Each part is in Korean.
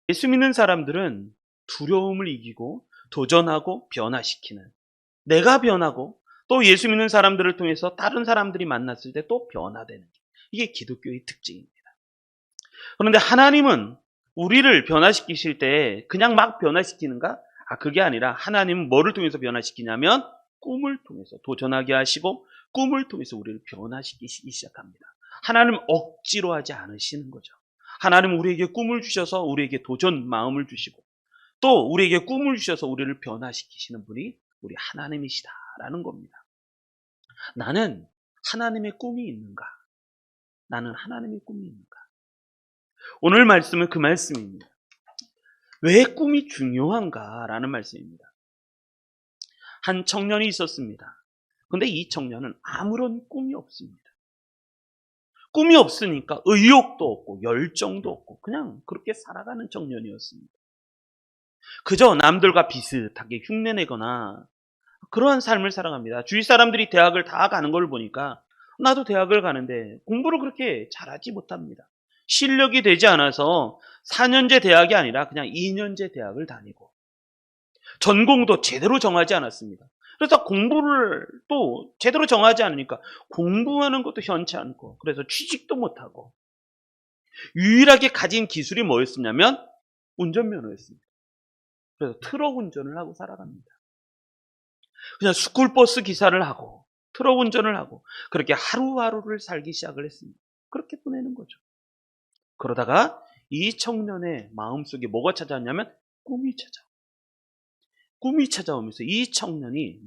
예수 믿는 사람들은 두려움을 이기고 도전하고 변화시키는, 내가 변하고 또 예수 믿는 사람들을 통해서 다른 사람들이 만났을 때 또 변화되는, 이게 기독교의 특징입니다. 그런데 하나님은 우리를 변화시키실 때 그냥 막 변화시키는가? 그게 아니라 하나님은 뭐를 통해서 변화시키냐면 꿈을 통해서 도전하게 하시고 꿈을 통해서 우리를 변화시키시기 시작합니다. 하나님은 억지로 하지 않으시는 거죠. 하나님은 우리에게 꿈을 주셔서 우리에게 도전 마음을 주시고 또 우리에게 꿈을 주셔서 우리를 변화시키시는 분이 우리 하나님이시다라는 겁니다. 나는 하나님의 꿈이 있는가? 나는 하나님의 꿈이 있는가? 오늘 말씀은 그 말씀입니다. 왜 꿈이 중요한가라는 말씀입니다. 한 청년이 있었습니다. 그런데 이 청년은 아무런 꿈이 없습니다. 꿈이 없으니까 의욕도 없고 열정도 없고 그냥 그렇게 살아가는 청년이었습니다. 그저 남들과 비슷하게 흉내내거나 그러한 삶을 살아갑니다. 주위 사람들이 대학을 다 가는 걸 보니까 나도 대학을 가는데 공부를 그렇게 잘하지 못합니다. 실력이 되지 않아서 4년제 대학이 아니라 그냥 2년제 대학을 다니고 전공도 제대로 정하지 않았습니다. 그래서 공부를 또 제대로 정하지 않으니까 공부하는 것도 현치 않고 그래서 취직도 못하고 유일하게 가진 기술이 뭐였냐면 운전면허였습니다. 그래서 트럭 운전을 하고 살아갑니다. 그냥 스쿨버스 기사를 하고 트럭 운전을 하고 그렇게 하루하루를 살기 시작을 했습니다. 그렇게 보내는 거죠. 그러다가 이 청년의 마음속에 뭐가 찾아왔냐면 꿈이 찾아오면서 이 청년이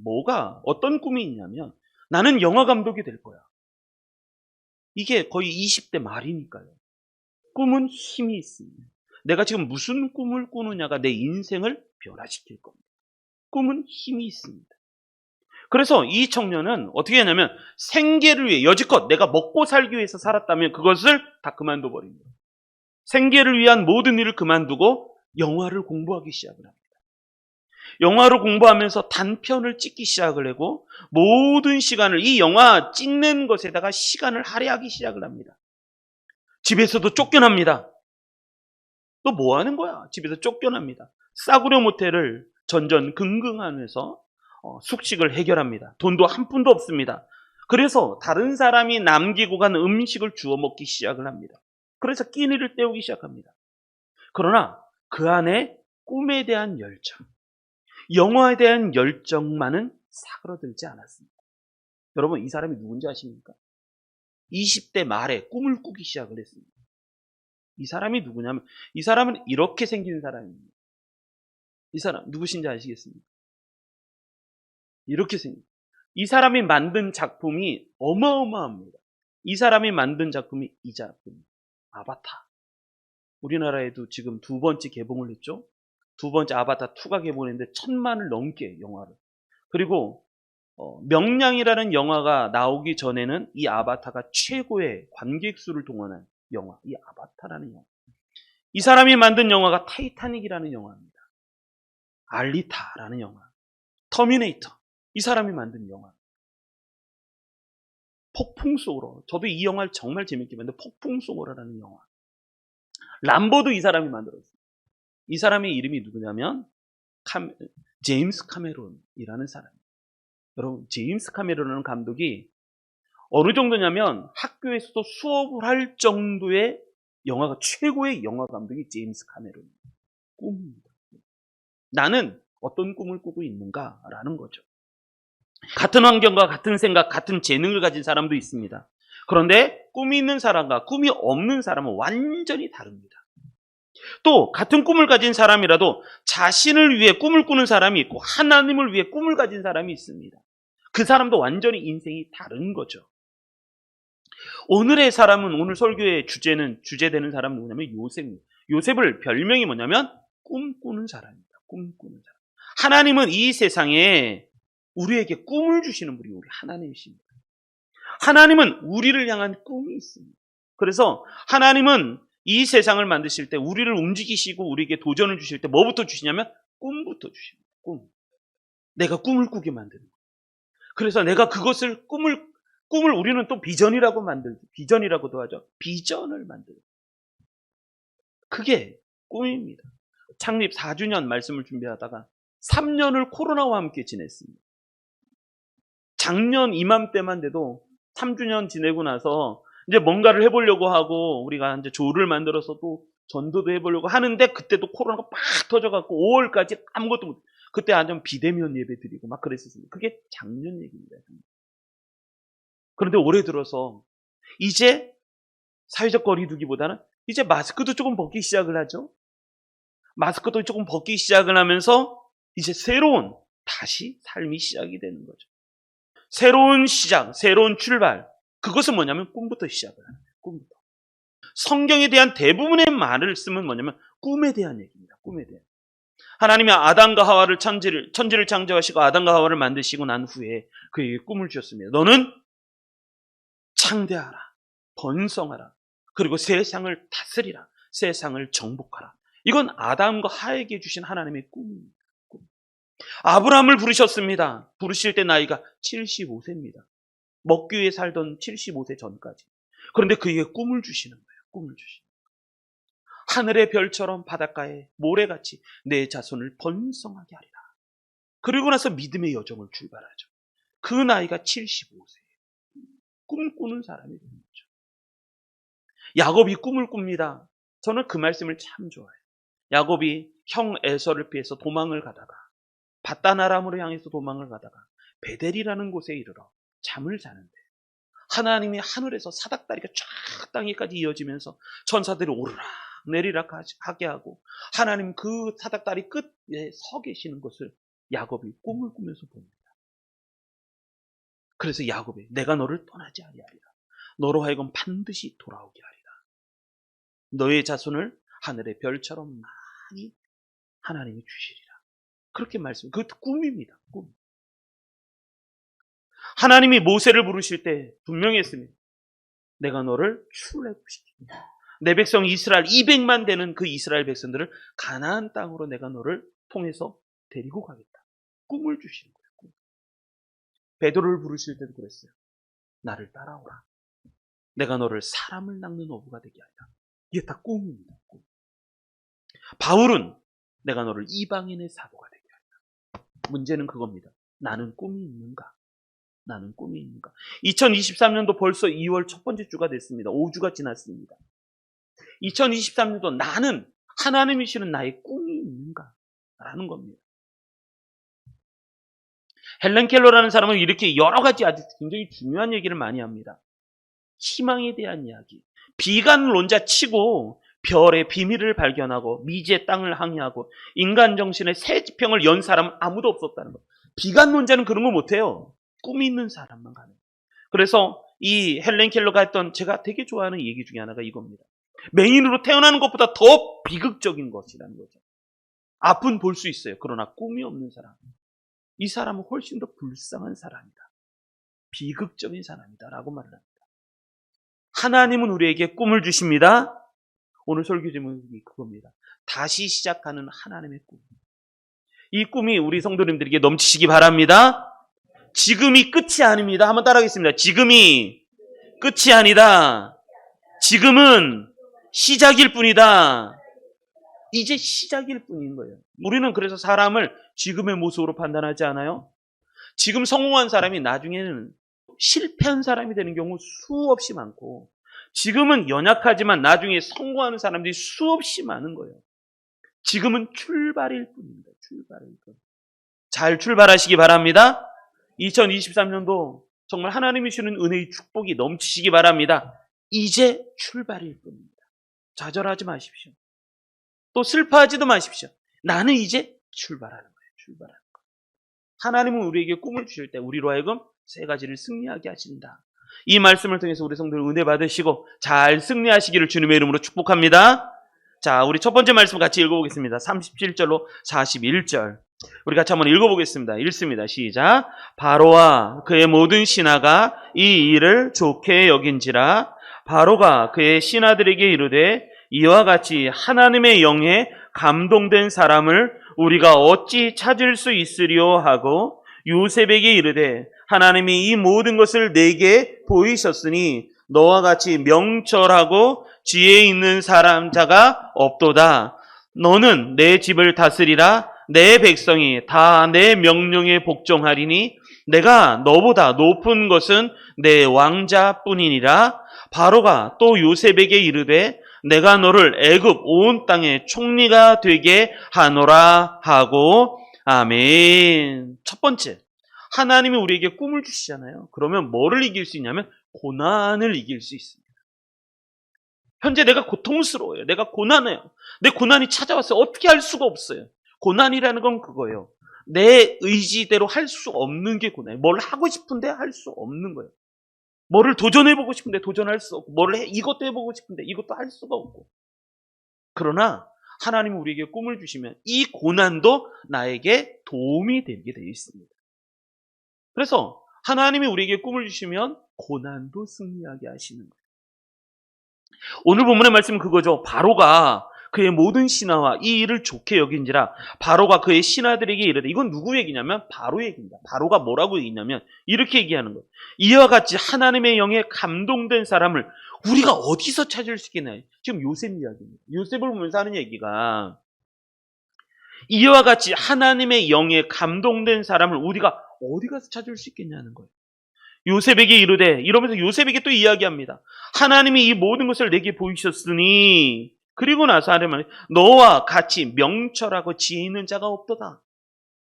어떤 꿈이 있냐면 나는 영화 감독이 될 거야. 이게 거의 20대 말이니까요. 꿈은 힘이 있습니다. 내가 지금 무슨 꿈을 꾸느냐가 내 인생을 변화시킬 겁니다. 꿈은 힘이 있습니다. 그래서 이 청년은 어떻게 했냐면 생계를 위해 여지껏 내가 먹고 살기 위해서 살았다면 그것을 다 그만둬 버립니다. 생계를 위한 모든 일을 그만두고 영화를 공부하기 시작을 합니다. 영화를 공부하면서 단편을 찍기 시작을 하고 모든 시간을 이 영화 찍는 것에다가 시간을 할애하기 시작을 합니다. 집에서도 쫓겨납니다. 또 뭐 하는 거야? 집에서 쫓겨납니다. 싸구려 모텔을 전전긍긍하면서 숙식을 해결합니다. 돈도 한 푼도 없습니다. 그래서 다른 사람이 남기고 간 음식을 주워 먹기 시작을 합니다. 그래서 끼니를 때우기 시작합니다. 그러나 그 안에 꿈에 대한 열정, 영화에 대한 열정만은 사그러들지 않았습니다. 여러분, 이 사람이 누군지 아십니까? 20대 말에 꿈을 꾸기 시작을 했습니다. 이 사람이 누구냐면 이 사람은 이렇게 생긴 사람입니다. 이 사람 누구신지 아시겠습니까? 이렇게 생긴. 이 사람이 만든 작품이 어마어마합니다. 이 사람이 만든 작품이 이 작품입니다. 아바타. 우리나라에도 지금 두 번째 개봉을 했죠. 두 번째 아바타 2가 개봉했는데 1000만을 넘게 영화를. 그리고 명량이라는 영화가 나오기 전에는 이 아바타가 최고의 관객 수를 동원한 영화, 이 아바타라는 영화. 이 사람이 만든 영화가 타이타닉이라는 영화입니다. 알리타라는 영화, 터미네이터. 이 사람이 만든 영화. 폭풍 속으로. 저도 이 영화를 정말 재밌게 봤는데 폭풍 속으로라는 영화. 람보도 이 사람이 만들었어요. 이 사람의 이름이 누구냐면 제임스 카메론이라는 사람입니다. 여러분, 제임스 카메론이라는 감독이 어느 정도냐면 학교에서도 수업을 할 정도의 영화가 최고의 영화 감독이 제임스 카메론입니다. 꿈입니다. 나는 어떤 꿈을 꾸고 있는가라는 거죠. 같은 환경과 같은 생각, 같은 재능을 가진 사람도 있습니다. 그런데 꿈이 있는 사람과 꿈이 없는 사람은 완전히 다릅니다. 또 같은 꿈을 가진 사람이라도 자신을 위해 꿈을 꾸는 사람이 있고 하나님을 위해 꿈을 가진 사람이 있습니다. 그 사람도 완전히 인생이 다른 거죠. 오늘의 사람은, 오늘 설교의 주제되는 사람은 누구냐면 요셉입니다. 요셉을 별명이 뭐냐면 꿈꾸는 사람입니다. 꿈꾸는 사람. 하나님은 이 세상에 우리에게 꿈을 주시는 분이 우리 하나님이십니다. 하나님은 우리를 향한 꿈이 있습니다. 그래서 하나님은 이 세상을 만드실 때 우리를 움직이시고 우리에게 도전을 주실 때 뭐부터 주시냐면 꿈부터 주십니다. 꿈. 내가 꿈을 꾸게 만드는 거예요. 그래서 내가 그것을 꿈을 우리는 또 비전이라고도 하죠. 비전을 만들고. 그게 꿈입니다. 창립 4주년 말씀을 준비하다가 3년을 코로나와 함께 지냈습니다. 작년 이맘때만 돼도 3주년 지내고 나서 이제 뭔가를 해보려고 하고 우리가 이제 조를 만들어서 또 전도도 해보려고 하는데 그때도 코로나가 팍 터져갖고 5월까지 아무것도 못. 그때 완전 비대면 예배 드리고 막 그랬었습니다. 그게 작년 얘기입니다. 그런데 올해 들어서 이제 사회적 거리두기보다는 이제 마스크도 조금 벗기 시작을 하죠. 마스크도 조금 벗기 시작을 하면서 이제 새로운 다시 삶이 시작이 되는 거죠. 새로운 시작, 새로운 출발. 그것은 뭐냐면 꿈부터 시작을 하는 거예요. 꿈부터. 성경에 대한 대부분의 말을 쓰면 뭐냐면 꿈에 대한 얘기입니다. 꿈에 대한. 하나님이 아담과 하와를 천지를 창조하시고 아담과 하와를 만드시고 난 후에 그에게 꿈을 주셨습니다. 너는 창대하라, 번성하라, 그리고 세상을 다스리라, 세상을 정복하라. 이건 아담과 하에게 주신 하나님의 꿈입니다. 꿈. 아브라함을 부르셨습니다. 부르실 때 나이가 75세입니다. 먹기 위해 살던 75세 전까지. 그런데 그에게 꿈을 주시는 거예요. 꿈을 주시는 거예요. 하늘의 별처럼 바닷가에 모래같이 내 자손을 번성하게 하리라. 그리고 나서 믿음의 여정을 출발하죠. 그 나이가 75세예요. 꿈꾸는 사람이 되는 거죠. 야곱이 꿈을 꿉니다. 저는 그 말씀을 참 좋아해요. 야곱이 형 에서를 피해서 도망을 가다가 바다나람으로 향해서 도망을 가다가 베델이라는 곳에 이르러 잠을 자는데 하나님이 하늘에서 사닥다리가 쫙 땅에까지 이어지면서 천사들이 오르락 내리락 하게 하고 하나님 그 사닥다리 끝에 서 계시는 것을 야곱이 꿈을 꾸면서 봅니다. 그래서 야곱이 내가 너를 떠나지 아니하리라. 너로 하여금 반드시 돌아오게 하리라. 너의 자손을 하늘의 별처럼 많이 하나님이 주시리라. 그렇게 말씀. 그 꿈입니다. 꿈. 하나님이 모세를 부르실 때 분명히 했습니다. 내가 너를 출애굽시키며 내 백성 이스라엘 200만 되는 그 이스라엘 백성들을 가나안 땅으로 내가 너를 통해서 데리고 가겠다. 꿈을 주시는 거예요. 꿈. 베드로를 부르실 때도 그랬어요. 나를 따라오라. 내가 너를 사람을 낚는 어부가 되게 하리라. 이게 다 꿈입니다. 꿈. 바울은 내가 너를 이방인의 사도가 되게 하리라. 문제는 그겁니다. 나는 꿈이 있는가? 나는 꿈이 있는가? 2023년도 벌써 2월 첫 번째 주가 됐습니다. 5주가 지났습니다. 2023년도 나는 하나님이 주시는 나의 꿈이 있는가? 라는 겁니다. 헬렌 켈러라는 사람은 이렇게 여러 가지 아주 굉장히 중요한 얘기를 많이 합니다. 희망에 대한 이야기. 비관론자 치고 별의 비밀을 발견하고 미지의 땅을 항해하고 인간 정신의 새 지평을 연 사람은 아무도 없었다는 거. 비관론자는 그런 거 못해요. 꿈이 있는 사람만 가는. 그래서 이 헬렌 켈러가 했던 제가 되게 좋아하는 얘기 중에 하나가 이겁니다. 맹인으로 태어나는 것보다 더 비극적인 것이라는 거죠. 앞은 볼 수 있어요. 그러나 꿈이 없는 사람. 이 사람은 훨씬 더 불쌍한 사람이다. 비극적인 사람이다. 라고 말을 합니다. 하나님은 우리에게 꿈을 주십니다. 오늘 설교 제목이 그겁니다. 다시 시작하는 하나님의 꿈. 이 꿈이 우리 성도님들에게 넘치시기 바랍니다. 지금이 끝이 아닙니다. 한번 따라하겠습니다. 지금이 끝이 아니다. 지금은 시작일 뿐이다. 이제 시작일 뿐인 거예요. 우리는 그래서 사람을 지금의 모습으로 판단하지 않아요? 지금 성공한 사람이 나중에는 실패한 사람이 되는 경우 수없이 많고 지금은 연약하지만 나중에 성공하는 사람들이 수없이 많은 거예요. 지금은 출발일 뿐입니다. 출발일 뿐. 잘 출발하시기 바랍니다. 2023년도 정말 하나님이 주시는 은혜의 축복이 넘치시기 바랍니다. 이제 출발일 뿐입니다. 좌절하지 마십시오. 또 슬퍼하지도 마십시오. 나는 이제 출발하는 거예요. 출발하는 거예요. 하나님은 우리에게 꿈을 주실 때 우리로 하여금 세 가지를 승리하게 하신다. 이 말씀을 통해서 우리 성도들 은혜 받으시고 잘 승리하시기를 주님의 이름으로 축복합니다. 자, 우리 첫 번째 말씀 같이 읽어보겠습니다. 37절로 41절. 우리 같이 한번 읽어보겠습니다. 읽습니다. 시작. 바로와 그의 모든 신하가 이 일을 좋게 여긴지라. 바로가 그의 신하들에게 이르되 이와 같이 하나님의 영에 감동된 사람을 우리가 어찌 찾을 수 있으리요 하고 요셉에게 이르되 하나님이 이 모든 것을 내게 보이셨으니 너와 같이 명철하고 지혜 있는 사람 자가 없도다. 너는 내 집을 다스리라. 내 백성이 다 내 명령에 복종하리니 내가 너보다 높은 것은 내 왕자뿐이니라. 바로가 또 요셉에게 이르되 내가 너를 애굽 온 땅의 총리가 되게 하노라 하고. 아멘. 첫 번째, 하나님이 우리에게 꿈을 주시잖아요. 그러면 뭐를 이길 수 있냐면 고난을 이길 수 있습니다. 현재 내가 고통스러워요. 내가 고난해요. 내 고난이 찾아왔어요. 어떻게 할 수가 없어요. 고난이라는 건 그거예요. 내 의지대로 할 수 없는 게 고난이에요. 뭘 하고 싶은데 할 수 없는 거예요. 뭐를 도전해보고 싶은데 도전할 수 없고, 이것도 해보고 싶은데 이것도 할 수가 없고. 그러나 하나님이 우리에게 꿈을 주시면 이 고난도 나에게 도움이 되게 되어 있습니다. 그래서 하나님이 우리에게 꿈을 주시면 고난도 승리하게 하시는 거예요. 오늘 본문의 말씀은 그거죠. 바로가 그의 모든 신하와 이 일을 좋게 여긴지라 바로가 그의 신하들에게 이르되, 이건 누구 얘기냐면 바로 얘기입니다. 바로가 뭐라고 얘기냐면 이렇게 얘기하는 거예요. 이와 같이 하나님의 영에 감동된 사람을 우리가 어디서 찾을 수 있겠나요? 지금 요셉 이야기입니다. 요셉을 보면서 하는 얘기가, 이와 같이 하나님의 영에 감동된 사람을 우리가 어디 가서 찾을 수 있겠냐는 거예요. 요셉에게 이르되, 이러면서 요셉에게 또 이야기합니다. 하나님이 이 모든 것을 내게 보이셨으니, 그리고 나서 하려면 너와 같이 명철하고 지혜 있는 자가 없도다.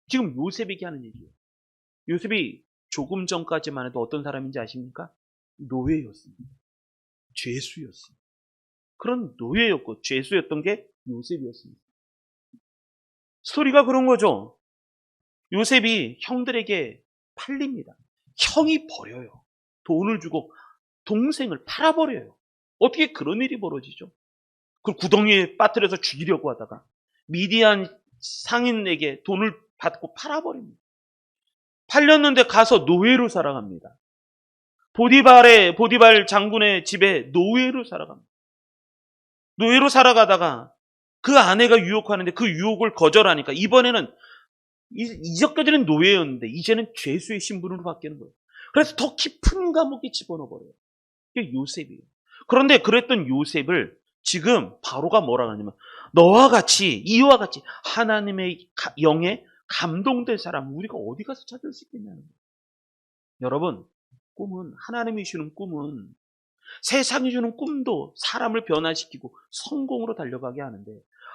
지금 요셉에게 하는 얘기예요. 요셉이 조금 전까지만 해도 어떤 사람인지 아십니까? 노예였습니다. 죄수였습니다. 그런 노예였고 죄수였던 게 요셉이었습니다. 스토리가 그런 거죠. 요셉이 형들에게 팔립니다. 형이 버려요. 돈을 주고 동생을 팔아버려요. 어떻게 그런 일이 벌어지죠? 그 구덩이에 빠뜨려서 죽이려고 하다가 미디안 상인에게 돈을 받고 팔아버립니다. 팔렸는데 가서 노예로 살아갑니다. 보디발 장군의 집에 노예로 살아갑니다. 노예로 살아가다가 그 아내가 유혹하는데 그 유혹을 거절하니까 이번에는 이전까지는 노예였는데 이제는 죄수의 신분으로 바뀌는 거예요. 그래서 더 깊은 감옥에 집어넣어버려요. 이게 요셉이에요. 그런데 그랬던 요셉을 지금 바로가 뭐라 하냐면, 너와 같이, 이와 같이 하나님의 영에 감동된 사람 우리가 어디 가서 찾을 수 있겠냐는 거예요. 여러분, 하나님이 주는 꿈은, 세상이 주는 꿈도 사람을 변화시키고 성공으로 달려가게 하는데,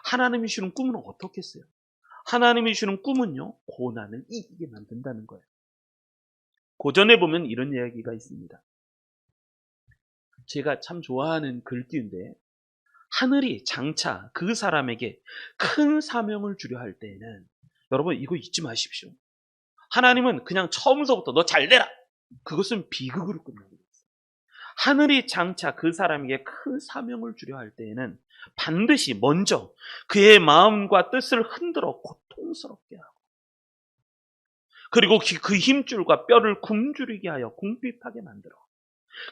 하나님이 주는 꿈은 어떻겠어요? 하나님이 주는 꿈은요, 고난을 이기게 만든다는 거예요. 고전에 보면 이런 이야기가 있습니다. 제가 참 좋아하는 글귀인데, 하늘이 장차 그 사람에게 큰 사명을 주려 할 때에는, 여러분 이거 잊지 마십시오. 하나님은 그냥 처음서부터 너 잘되라, 그것은 비극으로 끝나는 거예요. 하늘이 장차 그 사람에게 큰 사명을 주려 할 때에는 반드시 먼저 그의 마음과 뜻을 흔들어 고통스럽게 하고, 그리고 그 힘줄과 뼈를 굶주리게 하여 궁핍하게 만들어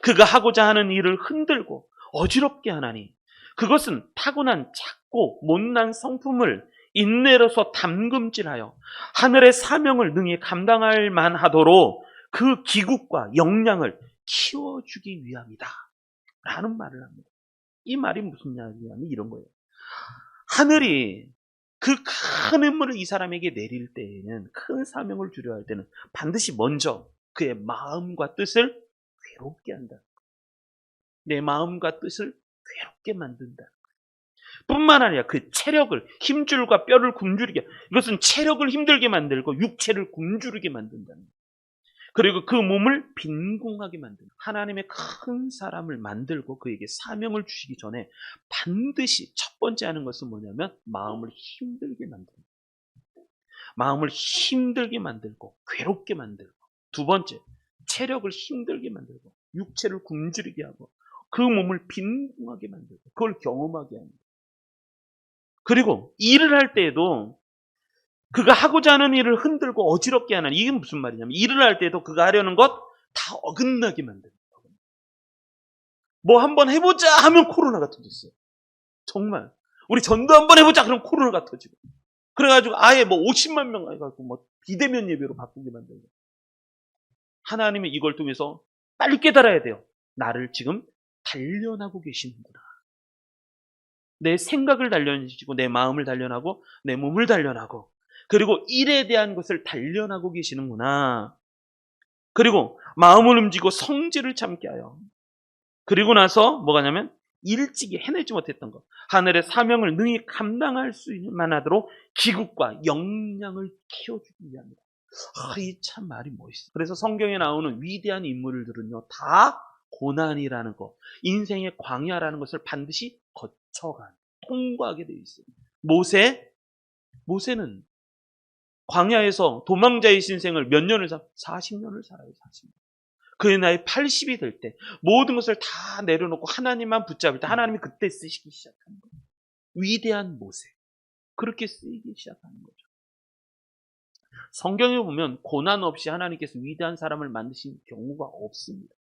그가 하고자 하는 일을 흔들고 어지럽게 하나니, 그것은 타고난 작고 못난 성품을 인내로서 담금질하여 하늘의 사명을 능히 감당할 만하도록 그 기국과 역량을 키워주기 위함이다 라는 말을 합니다. 이 말이 무슨 말이냐면 이런 거예요. 하늘이 그 큰 인물을 이 사람에게 내릴 때에는, 큰 사명을 주려 할 때는 반드시 먼저 그의 마음과 뜻을 괴롭게 한다. 내 마음과 뜻을 괴롭게 만든다. 뿐만 아니라 그 체력을, 힘줄과 뼈를 굶주리게, 이것은 체력을 힘들게 만들고 육체를 굶주리게 만든다는 거예요. 그리고 그 몸을 빈궁하게 만든다. 하나님의 큰 사람을 만들고 그에게 사명을 주시기 전에 반드시 첫 번째 하는 것은 뭐냐면 마음을 힘들게 만든다. 마음을 힘들게 만들고 괴롭게 만들고, 두 번째 체력을 힘들게 만들고 육체를 굶주리게 하고 그 몸을 빈궁하게 만들고 그걸 경험하게 합니다. 그리고 일을 할 때에도 그가 하고자 하는 일을 흔들고 어지럽게 하는, 이게 무슨 말이냐면 일을 할 때도 그가 하려는 것 다 어긋나게 만듭니다. 뭐 한번 해보자 하면 코로나가 터졌어요. 정말 우리 전도 한번 해보자 그럼 코로나가 터지고, 그래가지고 아예 뭐 50만 명 해가지고 뭐 비대면 예배로 바꾸게 만들고. 하나님이 이걸 통해서 빨리 깨달아야 돼요. 나를 지금 단련하고 계시는구나. 내 생각을 단련시키고 내 마음을 단련하고 내 몸을 단련하고 그리고 일에 대한 것을 단련하고 계시는구나. 그리고 마음을 움직이고 성질을 참게 하여 그리고 나서 뭐가 냐면 일찍이 해내지 못했던 것 하늘의 사명을 능히 감당할 수 있만하도록 기국과 역량을 키워주기 위함이다. 이 참 말이 멋있어. 그래서 성경에 나오는 위대한 인물들은요 다 고난이라는 것, 인생의 광야라는 것을 반드시 거쳐간 통과하게 되어 있어요. 모세는 광야에서 도망자의 신생을 몇 년을 40년을 살아요. 40년. 그의 나이 80이 될 때 모든 것을 다 내려놓고 하나님만 붙잡을 때 하나님이 그때 쓰시기 시작하는 거예요. 위대한 모세. 그렇게 쓰이기 시작하는 거죠. 성경에 보면 고난 없이 하나님께서 위대한 사람을 만드신 경우가 없습니다.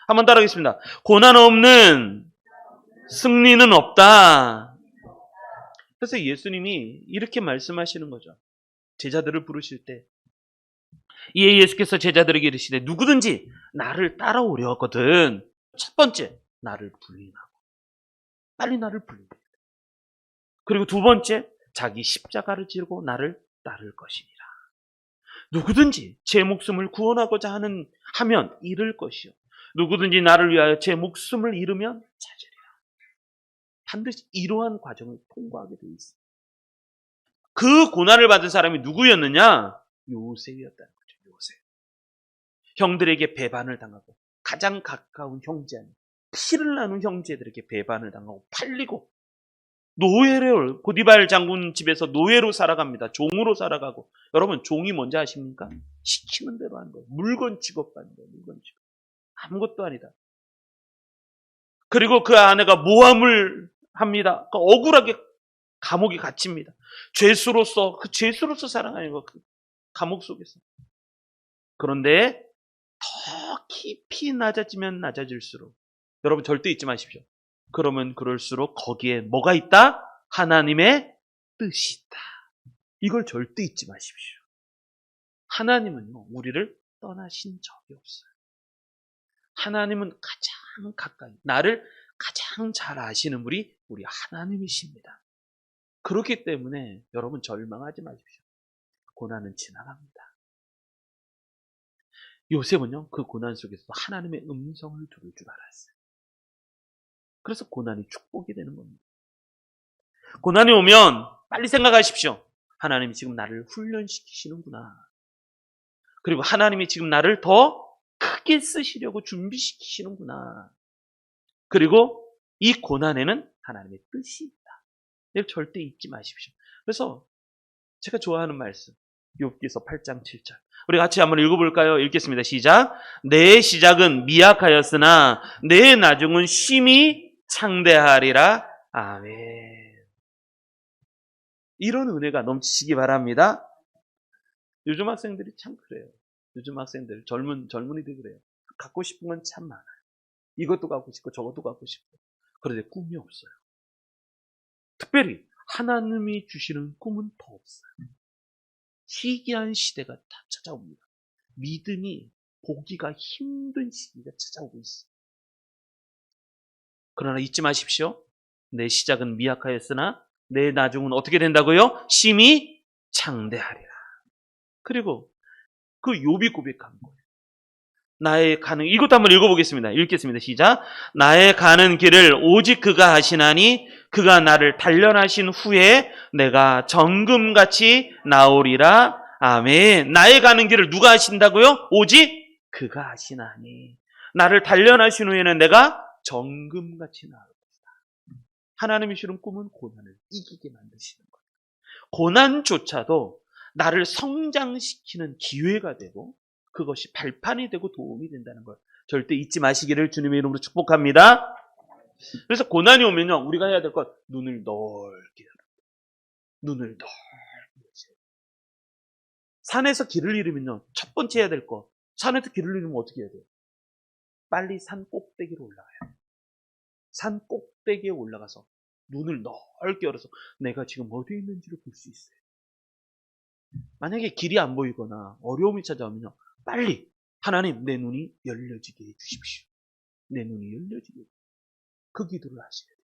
한번 따라하겠습니다. 고난 없는 승리는 없다. 그래서 예수님이 이렇게 말씀하시는 거죠. 제자들을 부르실 때 이에 예수께서 제자들에게 이르시되 누구든지 나를 따라오려 하거든 첫 번째 나를 부인하고 빨리 나를 부인해야 돼. 그리고 두 번째 자기 십자가를 지르고 나를 따를 것이니라. 누구든지 제 목숨을 구원하고자 하면 잃을 것이요 누구든지 나를 위하여 제 목숨을 잃으면 찾으리라. 반드시 이러한 과정을 통과하게 되어 있습니다. 그 고난을 받은 사람이 누구였느냐? 요셉이었다는 거죠. 요셉. 형들에게 배반을 당하고 가장 가까운 형제 아닌 피를 나눈 형제들에게 배반을 당하고 팔리고 노예를 고디발 장군 집에서 노예로 살아갑니다. 종으로 살아가고 여러분 종이 뭔지 아십니까? 시키는 대로 하는 거예요. 물건 취급하는 거예요. 물건 취급. 아무것도 아니다. 그리고 그 아내가 모함을 합니다. 억울하게 감옥에 갇힙니다. 죄수로서 살아가는 거 그 감옥 속에서. 그런데 더 깊이 낮아지면 낮아질수록 여러분 절대 잊지 마십시오. 그러면 그럴수록 거기에 뭐가 있다? 하나님의 뜻이 있다. 이걸 절대 잊지 마십시오. 하나님은요 우리를 떠나신 적이 없어요. 하나님은 가장 가까이 나를 가장 잘 아시는 분이 우리 하나님이십니다. 그렇기 때문에 여러분 절망하지 마십시오. 고난은 지나갑니다. 요셉은요 그 고난 속에서 하나님의 음성을 들을 줄 알았어요. 그래서 고난이 축복이 되는 겁니다. 고난이 오면 빨리 생각하십시오. 하나님이 지금 나를 훈련시키시는구나. 그리고 하나님이 지금 나를 더 크게 쓰시려고 준비시키시는구나. 그리고 이 고난에는 하나님의 뜻이 있다. 이걸 절대 잊지 마십시오. 그래서 제가 좋아하는 말씀 욥기서 8장 7절 우리 같이 한번 읽어볼까요? 읽겠습니다. 시작. 내 시작은 미약하였으나 내 나중은 심히 창대하리라. 아멘. 이런 은혜가 넘치시기 바랍니다. 요즘 학생들이 참 그래요. 요즘 학생들 젊은이들 그래요. 갖고 싶은 건 참 많아요. 이것도 갖고 싶고 저것도 갖고 싶고 그런데 꿈이 없어요. 특별히 하나님이 주시는 꿈은 더 없어요. 희귀한 시대가 다 찾아옵니다. 믿음이 보기가 힘든 시기가 찾아오고 있어요. 그러나 잊지 마십시오. 내 시작은 미약하였으나 내 나중은 어떻게 된다고요? 심히 창대하리라. 그리고 그 욥이 고백한 거예요. 나의 가는 이것도 한번 읽어보겠습니다. 읽겠습니다. 시작. 나의 가는 길을 오직 그가 하시나니 그가 나를 단련하신 후에 내가 정금같이 나오리라. 아멘. 나의 가는 길을 누가 하신다고요? 오직 그가 하시나니 나를 단련하신 후에는 내가 정금같이 나올 것이다. 하나님이 주는 꿈은 고난을 이기게 만드시는 거예요. 고난조차도 나를 성장시키는 기회가 되고 그것이 발판이 되고 도움이 된다는 걸 절대 잊지 마시기를 주님의 이름으로 축복합니다. 그래서 고난이 오면요 우리가 해야 될 것 눈을 넓게 열어. 눈을 넓게 열어. 산에서 길을 잃으면요 첫 번째 해야 될 것 산에서 길을 잃으면 어떻게 해야 돼요? 빨리 산 꼭대기로 올라가야 돼요. 산 꼭대기에 올라가서 눈을 넓게 열어서 내가 지금 어디에 있는지를 볼 수 있어요. 만약에 길이 안 보이거나 어려움이 찾아오면요 빨리 하나님 내 눈이 열려지게 해주십시오. 내 눈이 열려지게 그 기도를 하셔야 돼요.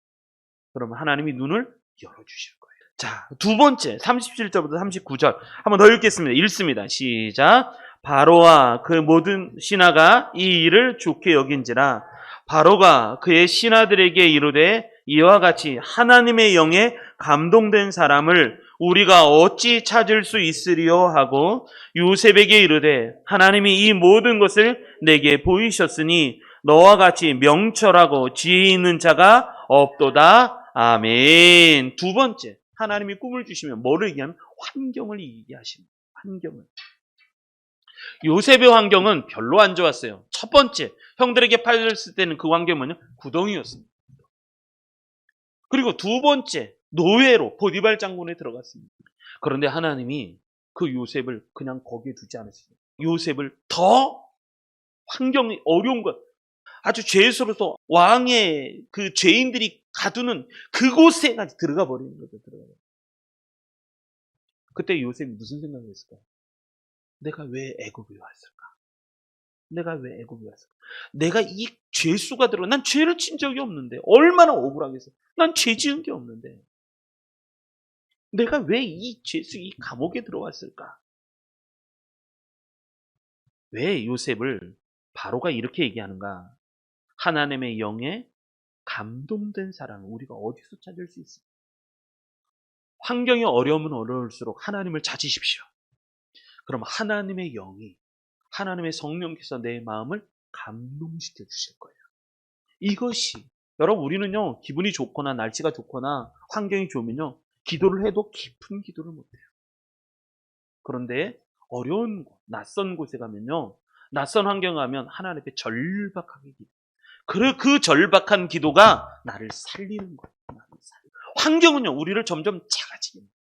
그러면 하나님이 눈을 열어주실 거예요. 자, 두 번째 37절부터 39절 한번 더 읽겠습니다. 읽습니다. 시작. 바로와 그 모든 신하가 이 일을 좋게 여긴지라 바로가 그의 신하들에게 이르되 이와 같이 하나님의 영에 감동된 사람을 우리가 어찌 찾을 수 있으리요 하고 요셉에게 이르되 하나님이 이 모든 것을 내게 보이셨으니 너와 같이 명철하고 지혜 있는 자가 없도다. 아멘. 두 번째, 하나님이 꿈을 주시면 뭐를 얘기하면 환경을 얘기하십니다. 환경을. 요셉의 환경은 별로 안 좋았어요. 첫 번째, 형들에게 팔렸을 때는 그 환경은 뭐냐? 구덩이였습니다. 그리고 두 번째, 노예로 보디발 장군에 들어갔습니다. 그런데 하나님이 그 요셉을 그냥 거기에 두지 않았어요. 요셉을 더 환경이 어려운 것, 아주 죄수로서 왕의 그 죄인들이 가두는 그곳에까지 들어가 버리는 거죠. 그때 요셉이 무슨 생각을 했을까요? 내가 왜 애굽에 왔을까? 내가 왜 애굽에 왔을까? 내가 이 죄수가 들어가, 난 죄를 친 적이 없는데 얼마나 억울하겠어. 난 죄 지은 게 없는데 내가 왜 이 죄수 이 감옥에 들어왔을까? 왜 요셉을 바로가 이렇게 얘기하는가? 하나님의 영에 감동된 사람을 우리가 어디서 찾을 수 있습니까? 환경이 어려우면 어려울수록 하나님을 찾으십시오. 그럼 하나님의 영이, 하나님의 성령께서 내 마음을 감동시켜 주실 거예요. 이것이, 여러분, 우리는요, 기분이 좋거나 날씨가 좋거나 환경이 좋으면요, 기도를 해도 깊은 기도를 못해요. 그런데 어려운 곳, 낯선 곳에 가면요, 낯선 환경에 가면 하나님 앞에 절박하게 기도. 그 절박한 기도가 나를 살리는 거예요. 환경은요, 우리를 점점 작아지게 합니다.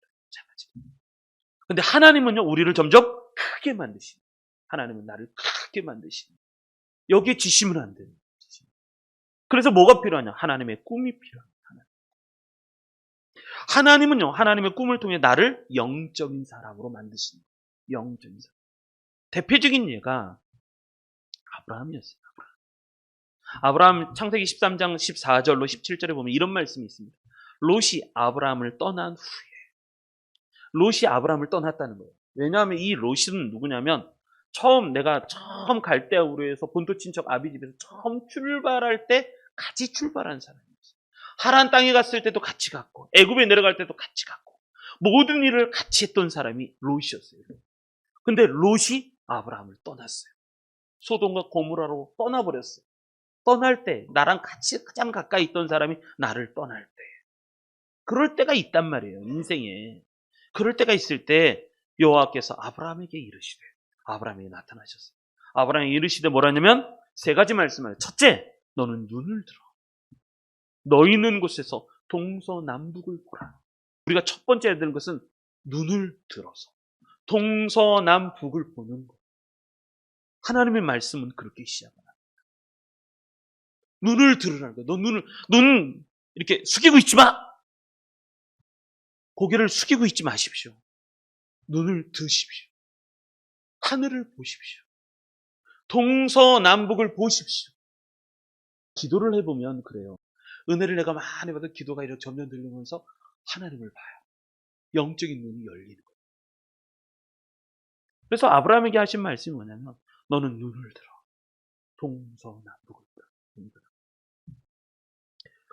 근데 하나님은요, 우리를 점점 크게 만드십니다. 하나님은 나를 크게 만드십니다. 여기에 지시면 안 돼요. 그래서 뭐가 필요하냐? 하나님의 꿈이 필요합니다. 하나님은요, 하나님의 꿈을 통해 나를 영적인 사람으로 만드십니다. 영적인 사람. 대표적인 예가 아브라함이었어요. 아브라함 창세기 13장 14절로 17절에 보면 이런 말씀이 있습니다. 롯이 아브라함을 떠난 후에, 롯이 아브라함을 떠났다는 거예요. 왜냐하면 이 롯은 누구냐면 내가 처음 갈대아우르 에서 본토 친척 아비 집에서 처음 출발할 때 같이 출발한 사람이었어요. 하란 땅에 갔을 때도 같이 갔고 애굽에 내려갈 때도 같이 갔고 모든 일을 같이 했던 사람이 롯이었어요. 근데 롯이 아브라함을 떠났어요. 소돔과 고모라로 떠나버렸어요. 떠날 때 나랑 같이 가장 가까이 있던 사람이 나를 떠날 때, 그럴 때가 있단 말이에요. 인생에 그럴 때가 있을 때 여호와께서 아브라함에게 이르시되, 아브라함에게 나타나셨어요. 아브라함에게 이르시되 뭐라냐면 세 가지 말씀을. 첫째, 너는 눈을 들어 너 있는 곳에서 동서남북을 보라. 우리가 첫 번째 해야 되는 것은 눈을 들어서 동서남북을 보는 것. 하나님의 말씀은 그렇게 시작합니다. 눈을 들으라는 거예요. 너 눈 이렇게 숙이고 있지 마. 고개를 숙이고 있지 마십시오. 눈을 드십시오. 하늘을 보십시오. 동서남북을 보십시오. 기도를 해보면 그래요. 은혜를 내가 많이 받아 기도가 이렇게 점점 들리면서 하나님을 봐요. 영적인 눈이 열리는 거예요. 그래서 아브라함에게 하신 말씀이 뭐냐면 너는 눈을 들어 동서남북을 보라.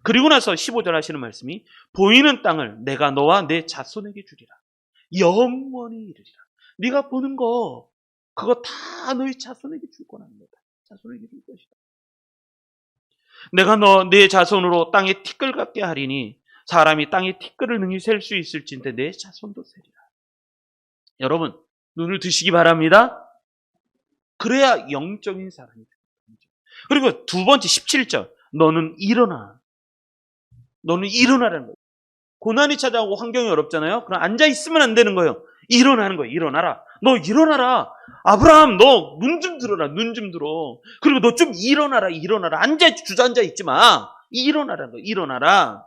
그리고 나서 15절 하시는 말씀이 보이는 땅을 내가 너와 내 자손에게 주리라. 영원히 이르리라. 네가 보는 거 그거 다 너희 자손에게 줄 거라는 거다. 자손에게 줄 것이다. 내가 내 자손으로 땅에 티끌 같게 하리니 사람이 땅에 티끌을 능히 셀 수 있을진데 내 자손도 세리라. 여러분 눈을 드시기 바랍니다. 그래야 영적인 사람이 됩니다. 그리고 두 번째 17절 너는 일어나. 너는 일어나라는 거예요. 고난이 찾아오고 환경이 어렵잖아요. 그럼 앉아있으면 안 되는 거예요. 일어나는 거예요. 일어나라. 너 일어나라. 아브라함 너 눈 좀 들어라. 눈 좀 들어. 그리고 너 좀 일어나라. 주저앉아 있지 마. 일어나라는 거예요. 일어나라.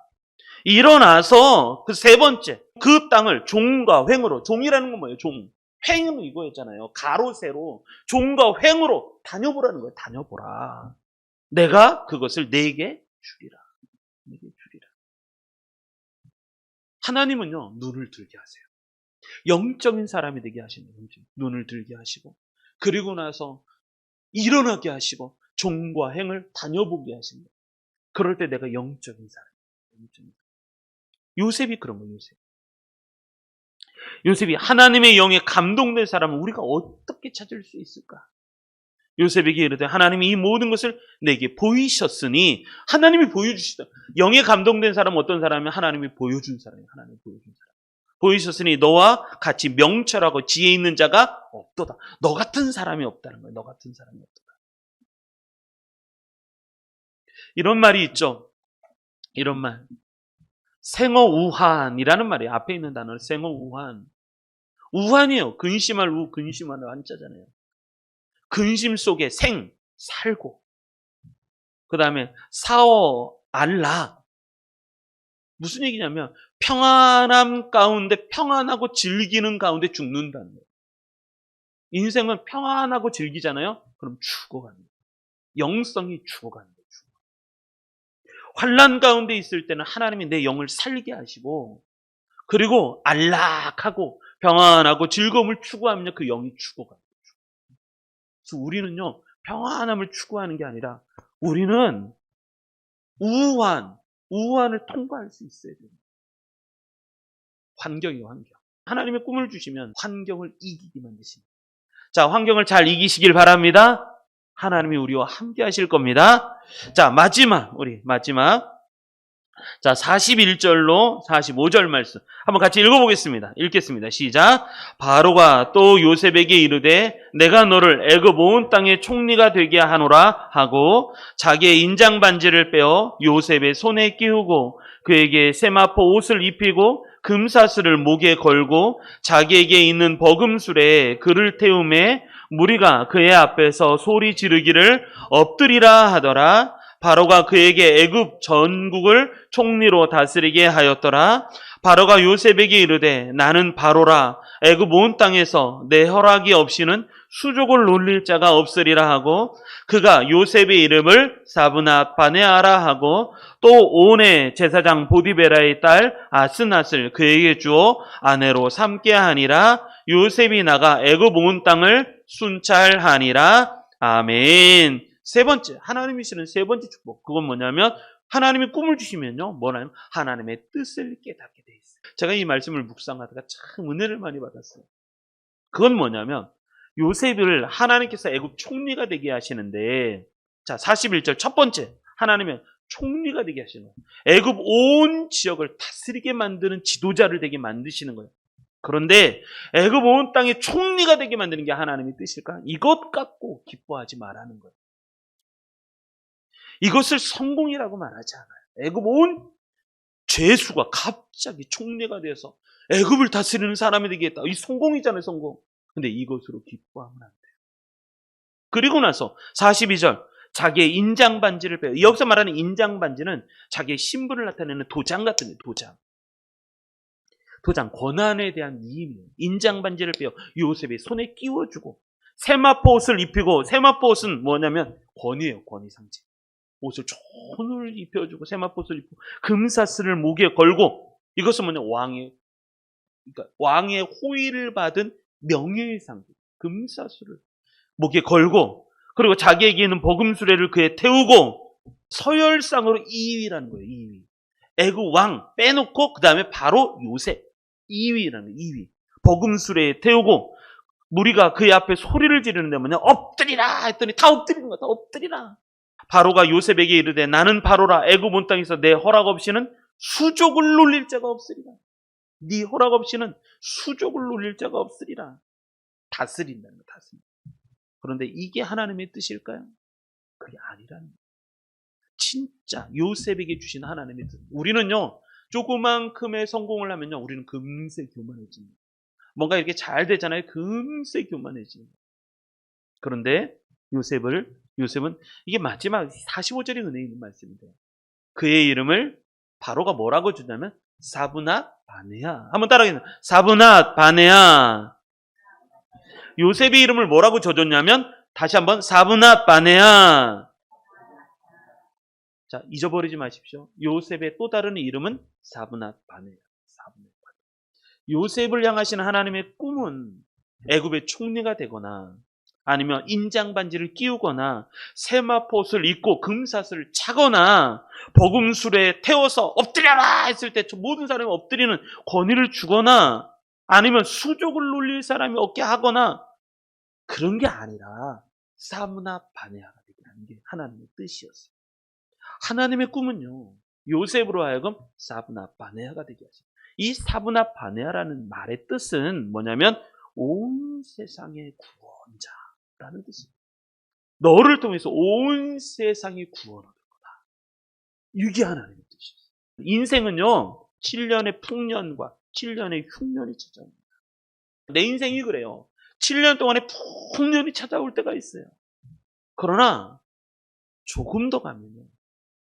일어나서 그 세 번째 그 땅을 종과 횡으로. 종이라는 건 뭐예요? 종. 횡은 이거였잖아요. 가로 세로. 종과 횡으로 다녀보라는 거예요. 다녀보라. 내가 그것을 내게 주리라. 내게 주리라. 하나님은요, 눈을 들게 하세요. 영적인 사람이 되게 하시는 거예요. 눈을 들게 하시고, 그리고 나서 일어나게 하시고, 종과 행을 다녀보게 하시는 거예요. 그럴 때 내가 영적인 사람이에요. 요셉이 그런 거예요, 요셉. 요셉이 하나님의 영에 감동된 사람은 우리가 어떻게 찾을 수 있을까? 요셉에게 이르되 하나님이 이 모든 것을 내게 보이셨으니, 하나님이 보여주시다. 영에 감동된 사람은 어떤 사람이면 하나님이 보여준 사람이에요. 하나님이 보여준 사람. 보이셨으니 너와 같이 명철하고 지혜 있는 자가 없도다. 너 같은 사람이 없다는 거예요. 너 같은 사람이 없도다. 이런 말이 있죠. 이런 말. 생어우한이라는 말이에요. 앞에 있는 단어는 생어우한. 우한이에요. 근심할 우, 근심할 한자잖아요. 근심 속에 생, 살고. 그 다음에 사어, 알라. 무슨 얘기냐면 평안함 가운데, 평안하고 즐기는 가운데 죽는다는 거예요. 인생은 평안하고 즐기잖아요. 그럼 죽어가는 거예요. 영성이 죽어가는 거예요. 환난 가운데 있을 때는 하나님이 내 영을 살게 하시고, 그리고 안락하고 평안하고 즐거움을 추구하면 그 영이 죽어가요. 그래서 우리는요, 평안함을 추구하는 게 아니라 우리는 우환을 통과할 수 있어야 돼요. 환경이요, 환경. 하나님의 꿈을 주시면 환경을 이기게 만드십니다. 자, 환경을 잘 이기시길 바랍니다. 하나님이 우리와 함께 하실 겁니다. 자, 마지막. 자, 41절로 45절 말씀 한번 같이 읽어보겠습니다. 읽겠습니다. 시작. 바로가 또 요셉에게 이르되 내가 너를 애굽 온 땅의 총리가 되게 하노라 하고 자기의 인장 반지를 빼어 요셉의 손에 끼우고 그에게 세마포 옷을 입히고 금사슬을 목에 걸고 자기에게 있는 버금술에 그를 태우매 무리가 그의 앞에서 소리 지르기를 엎드리라 하더라. 바로가 그에게 애굽 전국을 총리로 다스리게 하였더라. 바로가 요셉에게 이르되 나는 바로라. 애굽 온 땅에서 내 허락이 없이는 수족을 놀릴 자가 없으리라 하고 그가 요셉의 이름을 사브낫 바네아라 하고 또 온의 제사장 보디베라의 딸 아스낫을 그에게 주어 아내로 삼게 하니라. 요셉이 나가 애굽 온 땅을 순찰하니라. 아멘. 세 번째, 하나님이 주시는 세 번째 축복. 그건 뭐냐면 하나님이 꿈을 주시면요, 뭐냐면 하나님의 뜻을 깨닫게 돼 있어요. 제가 이 말씀을 묵상하다가 참 은혜를 많이 받았어요. 그건 뭐냐면 요셉을 하나님께서 애굽 총리가 되게 하시는데, 자, 41절 첫 번째, 하나님은 총리가 되게 하시는 거예요. 애굽 온 지역을 다스리게 만드는 지도자를 되게 만드시는 거예요. 그런데 애굽 온 땅의 총리가 되게 만드는 게 하나님의 뜻일까? 이것 갖고 기뻐하지 말라는 거예요. 이것을 성공이라고 말하지 않아요. 애굽 온 죄수가 갑자기 총리가 돼서 애굽을 다스리는 사람이 되겠다. 이 성공이잖아요, 성공. 근데 이것으로 기뻐하면 안 돼요. 그리고 나서 42절 자기의 인장 반지를 빼요. 여기서 말하는 인장 반지는 자기의 신분을 나타내는 도장 같은 거예요. 도장 권한에 대한 이임이에요. 인장 반지를 빼요. 요셉의 손에 끼워주고 세마포 옷을 입히고, 세마포 옷은 뭐냐면 권위예요. 권위 상징. 옷을 좋은 옷을 입혀주고 세마포 옷을 입고 금사슬을 목에 걸고, 이것은 뭐냐, 왕의 호의를 받은 명예의 상징. 금사슬을 목에 걸고, 그리고 자기에게 있는 버금수레를 그에 태우고, 서열상으로 2위라는 거예요. 2위. 애굽 왕 빼놓고 그 다음에 바로 요셉 2위라는 거예요. 2위. 버금수레에 태우고 무리가 그의 앞에 소리를 지르는데 뭐냐, 엎드리라 했더니 다 엎드리는 거야. 다 엎드리라. 바로가 요셉에게 이르되 나는 바로라. 애굽 온 땅에서 내 허락 없이는 수족을 놀릴 자가 없으리라. 네 허락 없이는 수족을 놀릴 자가 없으리라. 다스린다는 거, 다스린다. 그런데 이게 하나님의 뜻일까요? 그게 아니라는 거예요. 진짜 요셉에게 주신 하나님의 뜻. 우리는요, 조그만큼의 성공을 하면요, 우리는 금세 교만해집니다. 뭔가 이렇게 잘 되잖아요. 금세 교만해집니다. 그런데 요셉은 이게 마지막 45절의 은혜 있는 말씀인데요. 그의 이름을 바로가 뭐라고 주냐면 사브낫 바네아. 한번 따라하겠습니다. 사브낫 바네아. 요셉의 이름을 뭐라고 줘줬냐면 다시 한번 사브낫 바네아. 자, 잊어버리지 마십시오. 요셉의 또 다른 이름은 사브낫 바네아. 4분의 8. 요셉을 향하신 하나님의 꿈은 애굽의 총리가 되거나 아니면 인장반지를 끼우거나 세마포옷을 입고 금사슬을 차거나 버금술에 태워서 엎드려라 했을 때 모든 사람이 엎드리는 권위를 주거나 아니면 수족을 놀릴 사람이 없게 하거나 그런 게 아니라 사브나 바네아가 되게 하는 게 하나님의 뜻이었어요. 하나님의 꿈은요, 요셉으로 하여금 사브나 바네아가 되게 하셨어요. 이 사브나 바네아라는 말의 뜻은 뭐냐면 온 세상의 구원자라는 뜻입니다. 너를 통해서 온 세상이 구원을 얻을 거다. 이게 하나님의 뜻이었어요. 인생은요, 7년의 풍년과 7년의 흉년이 찾아옵니다. 내 인생이 그래요. 7년 동안에 풍년이 찾아올 때가 있어요. 그러나 조금 더 가면요,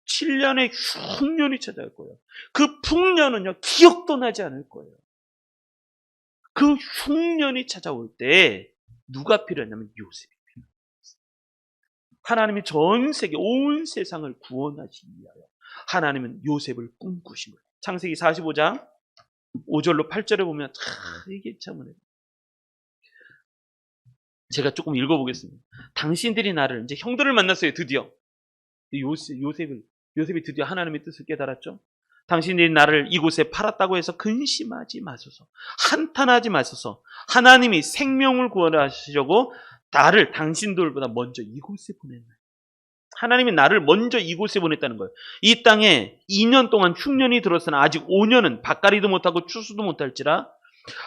7년의 흉년이 찾아올 거예요. 그 풍년은요, 기억도 나지 않을 거예요. 그 흉년이 찾아올 때 누가 필요하냐면 요셉이 필요해요. 하나님이 전 세계 온 세상을 구원하시기 위하여 하나님은 요셉을 꿈꾸신 거예요. 창세기 45장 5절로 8절에 보면 이게 참 은혜예요. 제가 조금 읽어보겠습니다. 당신들이 나를, 이제 형들을 만났어요. 드디어 요셉이 드디어 하나님의 뜻을 깨달았죠. 당신들이 나를 이곳에 팔았다고 해서 근심하지 마소서, 한탄하지 마소서. 하나님이 생명을 구원하시려고 나를 당신들보다 먼저 이곳에 보냈나요? 하나님이 나를 먼저 이곳에 보냈다는 거예요. 이 땅에 2년 동안 흉년이 들었으나 아직 5년은 밭가리도 못하고 추수도 못할지라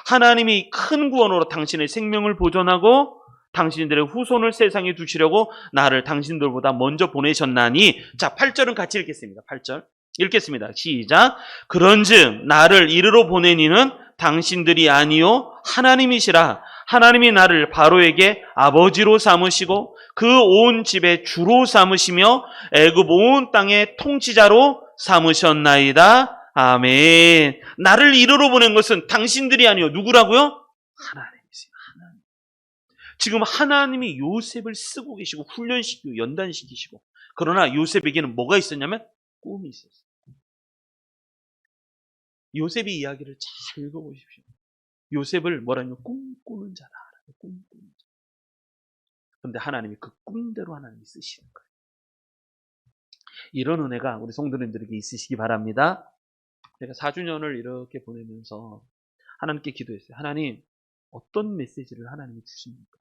하나님이 큰 구원으로 당신의 생명을 보존하고 당신들의 후손을 세상에 두시려고 나를 당신들보다 먼저 보내셨나니. 자, 8절은 같이 읽겠습니다. 8절 읽겠습니다. 시작. 그런즉 나를 이르러 보낸 이는 당신들이 아니요 하나님이시라. 하나님이 나를 바로에게 아버지로 삼으시고 그 온 집의 주로 삼으시며 애굽 온 땅의 통치자로 삼으셨나이다. 아멘. 나를 이르러 보낸 것은 당신들이 아니요 누구라고요? 하나님이세요. 하나님. 지금 하나님이 요셉을 쓰고 계시고 훈련시키고 연단시키시고, 그러나 요셉에게는 뭐가 있었냐면 꿈이 있었어요. 요셉의 이야기를 잘 읽어보십시오. 요셉을 뭐라냐면 꿈꾸는 자다. 꿈꾸는 자. 그런데 하나님이 그 꿈대로 하나님이 쓰시는 거예요. 이런 은혜가 우리 성도님들에게 있으시기 바랍니다. 제가 4주년을 이렇게 보내면서 하나님께 기도했어요. 하나님, 어떤 메시지를 하나님이 주십니까?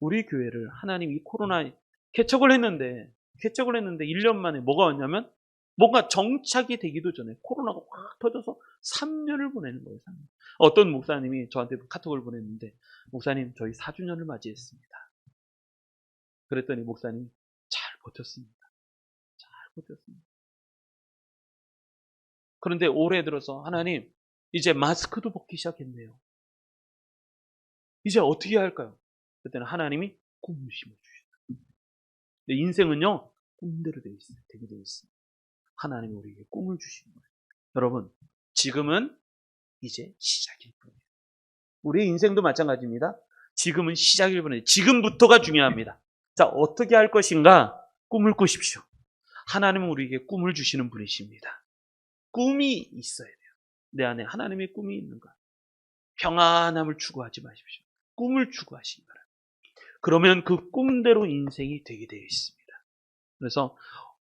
우리 교회를 하나님이 코로나 개척을 했는데 1년 만에 뭐가 왔냐면 뭔가 정착이 되기도 전에 코로나가 확 터져서 3년을 보내는 거예요. 3년. 어떤 목사님이 저한테 카톡을 보냈는데, 목사님 저희 4주년을 맞이했습니다. 그랬더니 목사님 잘 버텼습니다. 잘 버텼습니다. 그런데 올해 들어서 하나님 이제 마스크도 벗기 시작했네요. 이제 어떻게 할까요? 그때는 하나님이 꿈을 심어주셨어요. 인생은요 꿈대로 되어 있어요. 되게 되어 있습니다. 하나님이 우리에게 꿈을 주시는 거예요. 여러분, 지금은 이제 시작일 뿐이에요. 우리의 인생도 마찬가지입니다. 지금은 시작일 뿐이에요. 지금부터가 중요합니다. 자, 어떻게 할 것인가? 꿈을 꾸십시오. 하나님은 우리에게 꿈을 주시는 분이십니다. 꿈이 있어야 돼요. 내 안에 하나님의 꿈이 있는가? 평안함을 추구하지 마십시오. 꿈을 추구하시기 바랍니다. 그러면 그 꿈대로 인생이 되게 되어 있습니다. 그래서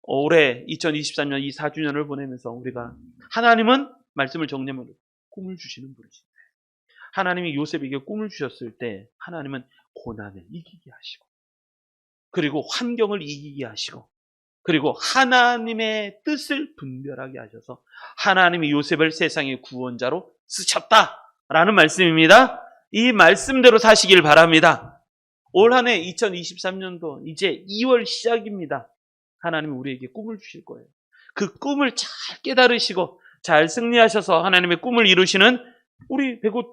올해 2023년 이 4주년을 보내면서 우리가, 하나님은 말씀을 정리하면 꿈을 주시는 분이십니다. 하나님이 요셉에게 꿈을 주셨을 때 하나님은 고난을 이기게 하시고, 그리고 환경을 이기게 하시고, 그리고 하나님의 뜻을 분별하게 하셔서 하나님이 요셉을 세상의 구원자로 쓰셨다라는 말씀입니다. 이 말씀대로 사시길 바랍니다. 올 한 해 2023년도 이제 2월 시작입니다. 하나님은 우리에게 꿈을 주실 거예요. 그 꿈을 잘 깨달으시고 잘 승리하셔서 하나님의 꿈을 이루시는 우리 백옷,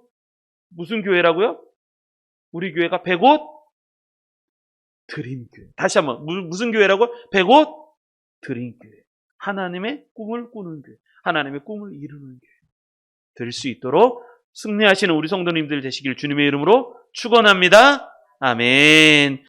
무슨 교회라고요? 우리 교회가 백옷 드림교회. 다시 한번, 무슨 교회라고? 백옷 드림교회. 하나님의 꿈을 꾸는 교회, 하나님의 꿈을 이루는 교회 될 수 있도록 승리하시는 우리 성도님들 되시길 주님의 이름으로 축원합니다. 아멘.